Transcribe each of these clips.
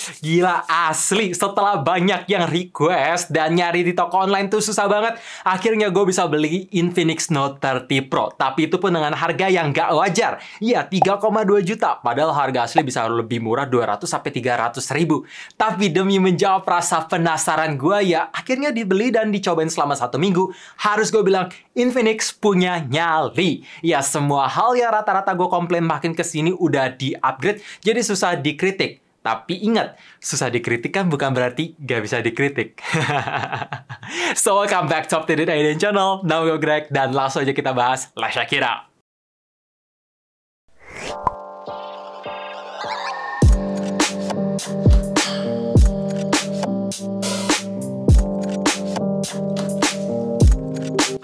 Gila asli, setelah banyak yang request dan nyari di toko online tuh susah banget, akhirnya gue bisa beli Infinix Note 30 Pro. Tapi itu pun dengan harga yang gak wajar. Iya, 3,2 juta. Padahal harga asli bisa lebih murah 200-300 ribu. Tapi demi menjawab rasa penasaran gue ya, akhirnya dibeli dan dicobain selama 1 minggu. Harus gue bilang, Infinix punya nyali. Ya, semua hal yang rata-rata gue komplain makin kesini udah di-upgrade, jadi susah dikritik. Tapi ingat, susah dikritik kan bukan berarti gak bisa dikritik. So, welcome back to Updated Aiden Channel. Nama gue Greg, dan langsung aja kita bahas. Let's check it out.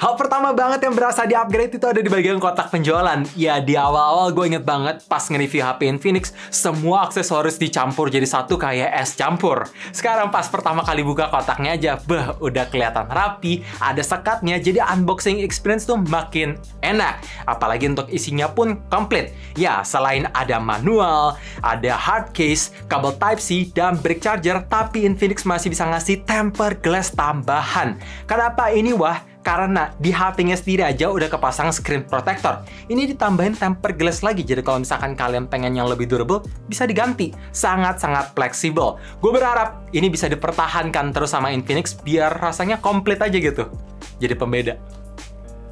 Hal pertama banget yang berasa di-upgrade itu ada di bagian kotak penjualan. Ya, di awal-awal gue inget banget pas nge-review HP Infinix, semua aksesoris dicampur jadi satu kayak es campur. Sekarang pas pertama kali buka kotaknya aja, udah kelihatan rapi, ada sekatnya, jadi unboxing experience tuh makin enak. Apalagi untuk isinya pun komplit. Ya, selain ada manual, ada hard case, kabel Type-C, dan brick charger, tapi Infinix masih bisa ngasih tempered glass tambahan. Kenapa ini wah? Karena di HP-nya sendiri aja udah kepasang screen protector. Ini ditambahin tempered glass lagi, jadi kalau misalkan kalian pengen yang lebih durable, bisa diganti. Sangat-sangat fleksibel. Gue berharap ini bisa dipertahankan terus sama Infinix, biar rasanya komplit aja gitu. Jadi pembeda.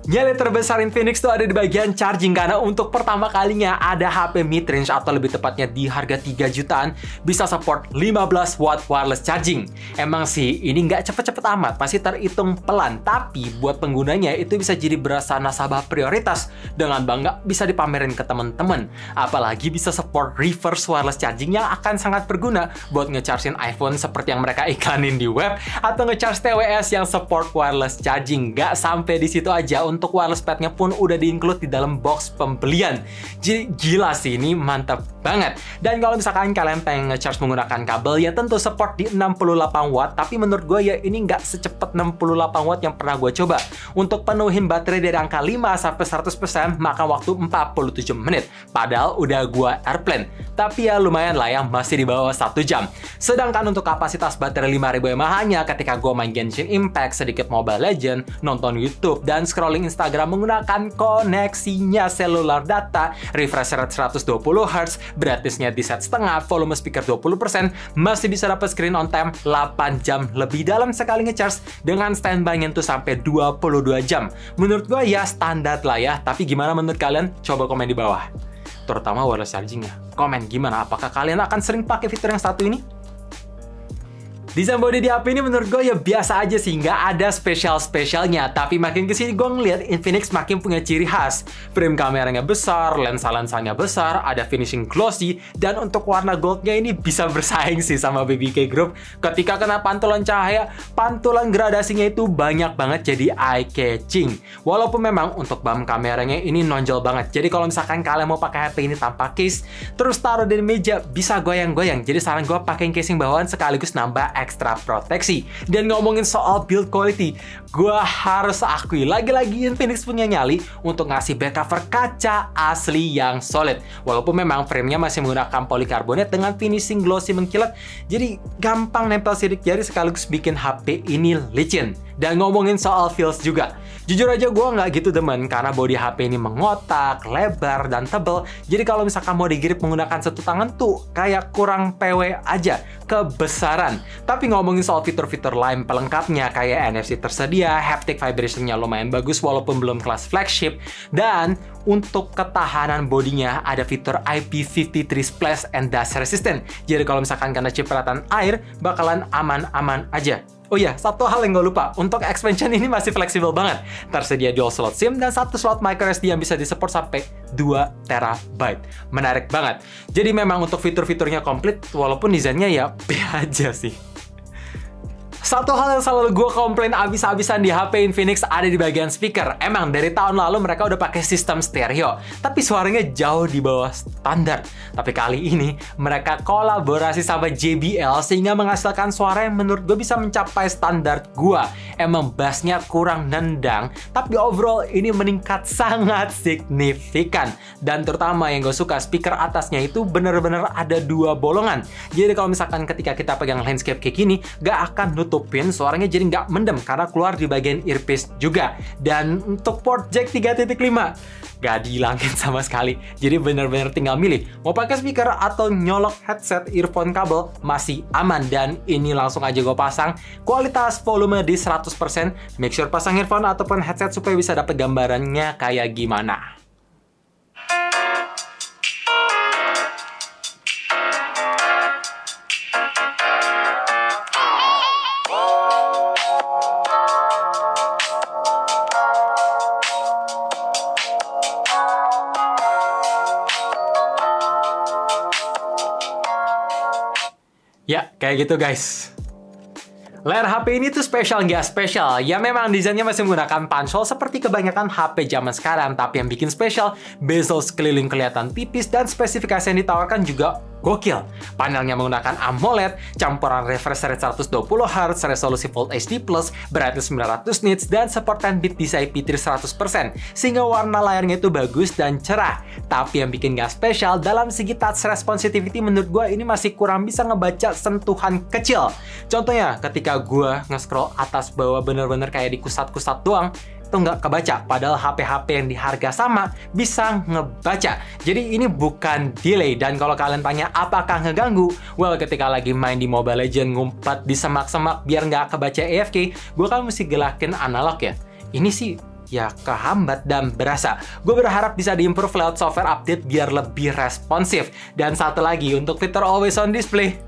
Nyali terbesar Infinix tuh ada di bagian charging, karena untuk pertama kalinya ada HP mid-range atau lebih tepatnya di harga 3 jutaan bisa support 15 watt wireless charging. Emang sih ini nggak cepet-cepet amat, masih terhitung pelan, tapi buat penggunanya itu bisa jadi berasa nasabah prioritas. Dengan bangga bisa dipamerin ke temen-temen. Apalagi bisa support reverse wireless charging yang akan sangat berguna buat ngechargein iPhone seperti yang mereka iklanin di web, atau ngecharge TWS yang support wireless charging. Nggak sampai di situ aja, untuk wireless padnya pun udah di-include di dalam box pembelian. Jadi gila sih, ini mantap banget. Dan kalau misalkan kalian pengen nge-charge menggunakan kabel, ya tentu support di 68 watt, tapi menurut gue ya ini nggak secepat 68 watt yang pernah gue coba. Untuk penuhin baterai dari angka 5-100% makan waktu 47 menit. Padahal udah gue airplane. Tapi ya lumayan lah ya, masih di bawah 1 jam. Sedangkan untuk kapasitas baterai 5000 mAh-nya ketika gue main Genshin Impact, sedikit Mobile Legends, nonton YouTube, dan scrolling Instagram menggunakan koneksinya selular data, refresh rate 120 Hz, brightness-nya di set setengah, volume speaker 20%, masih bisa dapat screen on time 8 jam lebih dalam sekali ngecharge dengan standby-nya tuh sampai 22 jam. Menurut gue ya standar lah ya, tapi gimana menurut kalian? Coba komen di bawah. Terutama wireless charging-nya. Komen gimana? Apakah kalian akan sering pakai fitur yang satu ini? Desain body di HP ini menurut gue ya biasa aja sih, nggak ada spesial-spesialnya. Tapi makin kesini gue ngeliat Infinix makin punya ciri khas. Frame kameranya besar, lensa-lensanya besar, ada finishing glossy, dan untuk warna goldnya ini bisa bersaing sih sama BBK Group. Ketika kena pantulan cahaya, pantulan gradasinya itu banyak banget jadi eye-catching. Walaupun memang untuk BAM kameranya ini nonjol banget. Jadi kalau misalkan kalian mau pakai HP ini tanpa case, terus taruh di meja, bisa goyang-goyang. Jadi saran gue pakai casing bawaan sekaligus nambah ekstra proteksi. Dan ngomongin soal build quality, gue harus akui lagi-lagi Infinix punya nyali untuk ngasih back cover kaca asli yang solid. Walaupun memang framenya masih menggunakan polikarbonat dengan finishing glossy mengkilat, jadi gampang nempel sidik jari sekaligus bikin HP ini licin. Dan ngomongin soal feels juga, jujur aja gue nggak gitu demen karena bodi HP ini mengotak, lebar, dan tebel. Jadi kalau misalkan mau digrip menggunakan satu tangan tuh kayak kurang PW aja, kebesaran. Tapi ngomongin soal fitur-fitur lain pelengkapnya kayak NFC tersedia, haptic vibration-nya lumayan bagus walaupun belum kelas flagship, dan untuk ketahanan bodinya ada fitur IP53 splash and dust resistant. Jadi kalau misalkan kena cipratan air bakalan aman-aman aja. Oh iya, satu hal yang gue lupa, untuk expansion ini masih fleksibel banget. Tersedia dual slot SIM dan satu slot microSD yang bisa disupport sampai 2 TB. Menarik banget. Jadi memang untuk fitur-fiturnya komplit, walaupun desainnya ya B aja sih. Satu hal yang selalu gue komplain abis-abisan di HP Infinix ada di bagian speaker. Emang dari tahun lalu mereka udah pakai sistem stereo, tapi suaranya jauh di bawah standar. Tapi kali ini mereka kolaborasi sama JBL sehingga menghasilkan suara yang menurut gue bisa mencapai standar gue. Emang bassnya kurang nendang, tapi overall ini meningkat sangat signifikan. Dan terutama yang gue suka, speaker atasnya itu bener-bener ada 2 bolongan. Jadi kalau misalkan ketika kita pegang landscape kayak gini, gak akan nutupin suaranya, jadi nggak mendem karena keluar di bagian earpiece juga. Dan untuk port jack 3.5 nggak dihilangin sama sekali, jadi bener-bener tinggal milih mau pakai speaker atau nyolok headset earphone kabel, masih aman. Dan ini langsung aja gue pasang, kualitas volume di 100%. Make sure pasang earphone ataupun headset supaya bisa dapet gambarannya kayak gimana. Ya, kayak gitu guys. Layar HP ini tuh spesial nggak spesial? Ya memang desainnya masih menggunakan punch-hole seperti kebanyakan HP zaman sekarang. Tapi yang bikin spesial, bezel sekeliling kelihatan tipis dan spesifikasi yang ditawarkan juga gokil. Panelnya menggunakan AMOLED, campuran refresh rate 120Hz, resolusi Full HD+, brightness 900 nits, dan support 10-bit DCI-P3 100%. Sehingga warna layarnya itu bagus dan cerah. Tapi yang bikin nggak spesial, dalam segi touch responsitivity menurut gue ini masih kurang bisa ngebaca sentuhan kecil. Contohnya, ketika gue nge-scroll atas bawah bener-bener kayak di kusat-kusat doang, itu nggak kebaca, padahal HP-HP yang di harga sama bisa ngebaca. Jadi ini bukan delay. Dan kalau kalian tanya apakah ngeganggu, well, ketika lagi main di Mobile Legends ngumpet di semak-semak biar nggak kebaca AFK, gue kan mesti gelakin analog ya. Ini sih ya kehambat dan berasa. Gue berharap bisa diimprove lewat software update biar lebih responsif. Dan satu lagi, untuk fitur always on display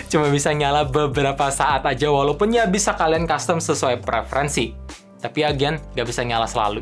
cuma bisa nyala beberapa saat aja, walaupun ya bisa kalian custom sesuai preferensi. Tapi again, nggak bisa nyala selalu.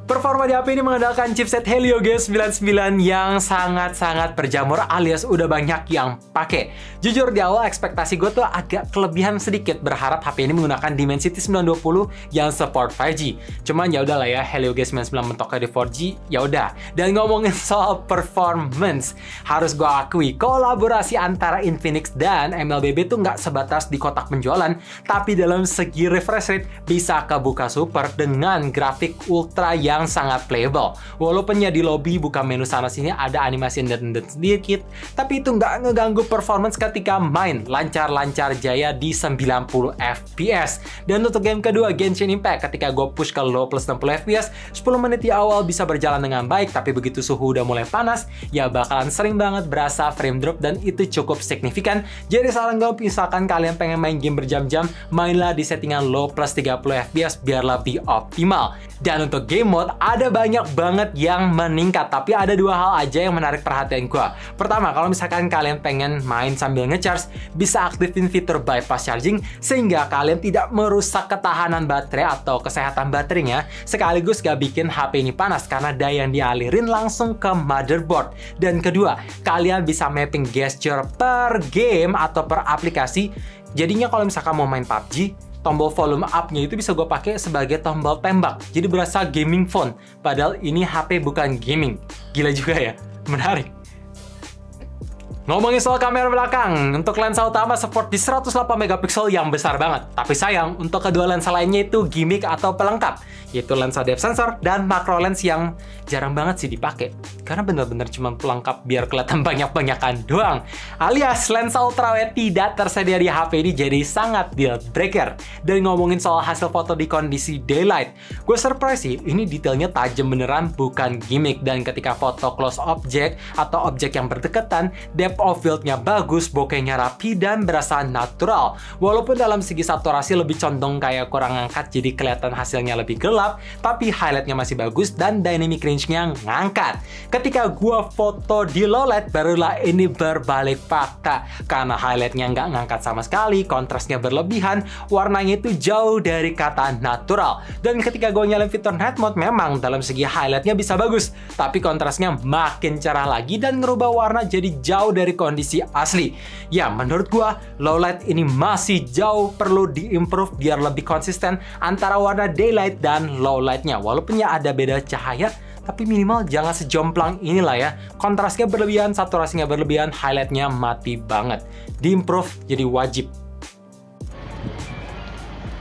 Performa di HP ini mengandalkan chipset Helio G99 yang sangat-sangat berjamur alias udah banyak yang pakai. Jujur di awal ekspektasi gue tuh agak kelebihan sedikit, berharap HP ini menggunakan Dimensity 920 yang support 5G. Cuman ya udahlah ya, Helio G99 mentoknya di 4G, ya udah. Dan ngomongin soal performance, harus gue akui kolaborasi antara Infinix dan MLBB tuh nggak sebatas di kotak penjualan, tapi dalam segi refresh rate bisa kebuka super dengan grafik ultra yang sangat playable. Walaupun ya di lobby buka menu sana sini ada animasi ndet-ndet sedikit, tapi itu nggak ngeganggu performance ketika main lancar-lancar jaya di 90 fps. Dan untuk game kedua, Genshin Impact, ketika gue push ke low plus 60 fps, 10 menit di awal bisa berjalan dengan baik, tapi begitu suhu udah mulai panas, ya bakalan sering banget berasa frame drop dan itu cukup signifikan. Jadi saran gue, misalkan kalian pengen main game berjam-jam, mainlah di settingan low plus 30 fps biar lebih optimal. Dan untuk game mode, ada banyak banget yang meningkat, tapi ada 2 hal aja yang menarik perhatian gue. Pertama, kalau misalkan kalian pengen main sambil ngecharge, bisa aktifin fitur bypass charging sehingga kalian tidak merusak ketahanan baterai atau kesehatan baterainya, sekaligus gak bikin HP ini panas karena daya yang dialirin langsung ke motherboard. Dan kedua, kalian bisa mapping gesture per game atau per aplikasi. Jadinya kalau misalkan mau main PUBG, tombol volume up-nya itu bisa gue pakai sebagai tombol tembak. Jadi berasa gaming phone. Padahal ini HP bukan gaming. Gila juga ya. Menarik. Ngomongin soal kamera belakang, untuk lensa utama support di 108 megapiksel yang besar banget. Tapi sayang, untuk kedua lensa lainnya itu gimmick atau pelengkap, yaitu lensa depth sensor dan macro lens yang jarang banget sih dipakai. Karena bener-bener cuma pelengkap biar kelihatan banyak-banyakan doang. Alias lensa ultrawide tidak tersedia di HP ini, jadi sangat deal breaker. Dan ngomongin soal hasil foto di kondisi daylight, gue surprise sih, ini detailnya tajam beneran, bukan gimmick. Dan ketika foto close object atau objek yang berdekatan, depth of field-nya bagus, bokehnya rapi dan berasa natural. Walaupun dalam segi saturasi lebih condong kayak kurang angkat, jadi kelihatan hasilnya lebih gelap. gelap, tapi highlightnya masih bagus dan dynamic range-nya ngangkat. Ketika gua foto di low light, barulah ini berbalik fakta. Karena highlightnya nggak ngangkat sama sekali, kontrasnya berlebihan, warnanya itu jauh dari kata natural. Dan ketika gua nyalain fitur night mode, memang dalam segi highlightnya bisa bagus, tapi kontrasnya makin cerah lagi dan ngerubah warna jadi jauh dari kondisi asli. Ya, menurut gua, low light ini masih jauh perlu diimprove biar lebih konsisten antara warna daylight dan low lightnya. Walaupun ya ada beda cahaya, tapi minimal jangan sejomplang inilah ya. Kontrasnya berlebihan, saturasinya berlebihan, highlightnya mati banget. Diimprove jadi wajib.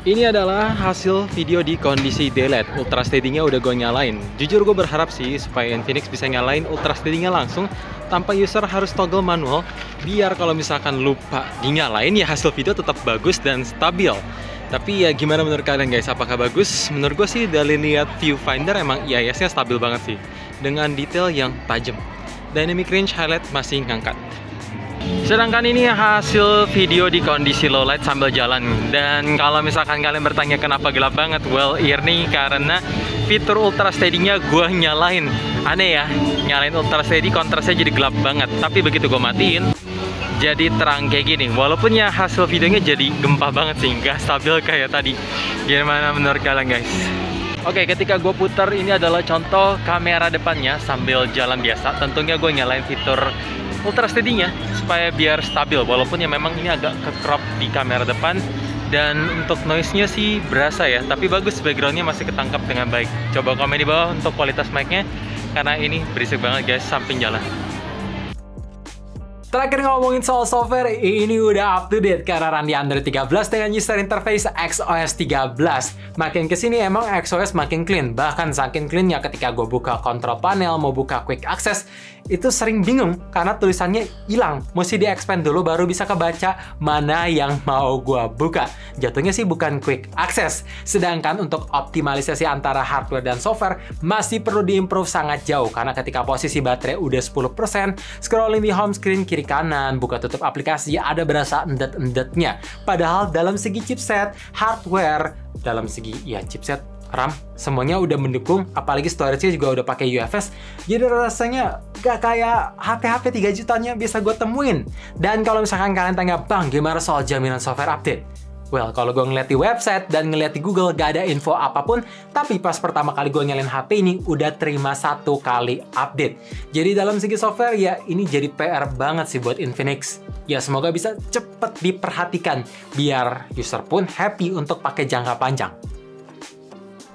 Ini adalah hasil video di kondisi daylight. Ultra steady-nya udah gue nyalain. Jujur gue berharap sih supaya Infinix bisa nyalain ultra steady-nya langsung tanpa user harus toggle manual, biar kalau misalkan lupa dinyalain ya hasil video tetap bagus dan stabil. Tapi ya gimana menurut kalian guys, apakah bagus? Menurut gue sih dari lihat viewfinder emang IIS-nya stabil banget sih, dengan detail yang tajam. Dynamic range highlight masih ngangkat. Sedangkan ini hasil video di kondisi low light sambil jalan. Dan kalau misalkan kalian bertanya kenapa gelap banget, well ini karena fitur ultra steady-nya gue nyalain. Aneh ya, nyalain ultra steady kontrasnya jadi gelap banget. Tapi begitu gue matiin, jadi terang kayak gini. Walaupun ya hasil videonya jadi gempa banget sih, nggak stabil kayak tadi. Gimana menurut kalian guys? Oke, ketika gue putar ini adalah contoh kamera depannya sambil jalan biasa. Tentunya gue nyalain fitur ultra steady-nya supaya biar stabil, walaupun ya memang ini agak ke crop di kamera depan. Dan untuk noise-nya sih berasa ya, tapi bagus, background-nya masih ketangkap dengan baik. Coba komen di bawah untuk kualitas mic-nya, karena ini berisik banget guys samping jalan. Terakhir ngomongin soal software, ini udah up to date karena run di Android 13 dengan user interface XOS 13. Makin kesini emang XOS makin clean, bahkan saking cleannya ketika gue buka control panel, mau buka quick access, itu sering bingung karena tulisannya hilang. Mesti di-expand dulu baru bisa kebaca mana yang mau gue buka. Jatuhnya sih bukan quick access. Sedangkan untuk optimalisasi antara hardware dan software, masih perlu diimprove sangat jauh karena ketika posisi baterai udah 10%, scrolling di home screen kiri kanan, buka tutup aplikasi, ada berasa endet-endetnya. Padahal dalam segi chipset, hardware, dalam segi ya chipset, RAM, semuanya udah mendukung, apalagi storage-nya juga udah pakai UFS, jadi rasanya gak kayak HP-HP 3 jutanya bisa gue temuin. Dan kalau misalkan kalian tanya, Bang, gimana soal jaminan software update? Well, kalau gue ngeliat di website dan ngeliat di Google gak ada info apapun, tapi pas pertama kali gue nyalain HP ini udah terima 1 kali update. Jadi dalam segi software ya ini jadi PR banget sih buat Infinix. Ya semoga bisa cepet diperhatikan biar user pun happy untuk pakai jangka panjang.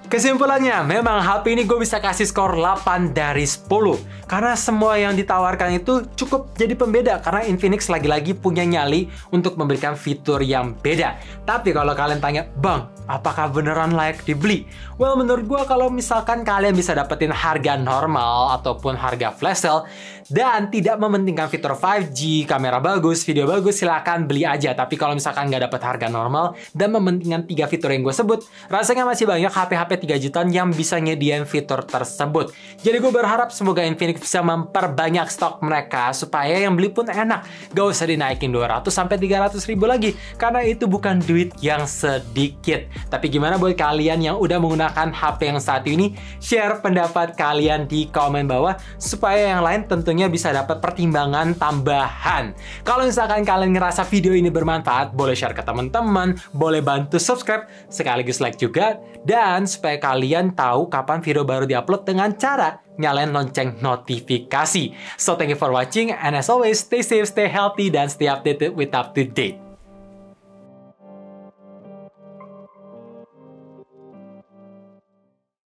Kesimpulannya, memang HP ini gue bisa kasih skor 8 dari 10. Karena semua yang ditawarkan itu cukup jadi pembeda. Karena Infinix lagi-lagi punya nyali untuk memberikan fitur yang beda. Tapi kalau kalian tanya, Bang, apakah beneran layak dibeli? Well, menurut gue kalau misalkan kalian bisa dapetin harga normal ataupun harga flash sale dan tidak mementingkan fitur 5G, kamera bagus, video bagus, silakan beli aja. Tapi kalau misalkan nggak dapet harga normal dan mementingkan 3 fitur yang gue sebut, rasanya masih banyak HP-HP 3 jutaan yang bisa nyediain fitur tersebut. Jadi gue berharap semoga Infinix bisa memperbanyak stok mereka supaya yang beli pun enak. Gak usah dinaikin 200-300 ribu lagi, karena itu bukan duit yang sedikit. Tapi gimana buat kalian yang udah menggunakan HP yang saat ini? Share pendapat kalian di komen bawah supaya yang lain tentunya bisa dapat pertimbangan tambahan. Kalau misalkan kalian ngerasa video ini bermanfaat, boleh share ke teman-teman, boleh bantu subscribe, sekaligus like juga, dan supaya kalian tahu kapan video baru diupload dengan cara nyalain lonceng notifikasi. So thank you for watching, and as always, stay safe, stay healthy, dan stay updated with up to date.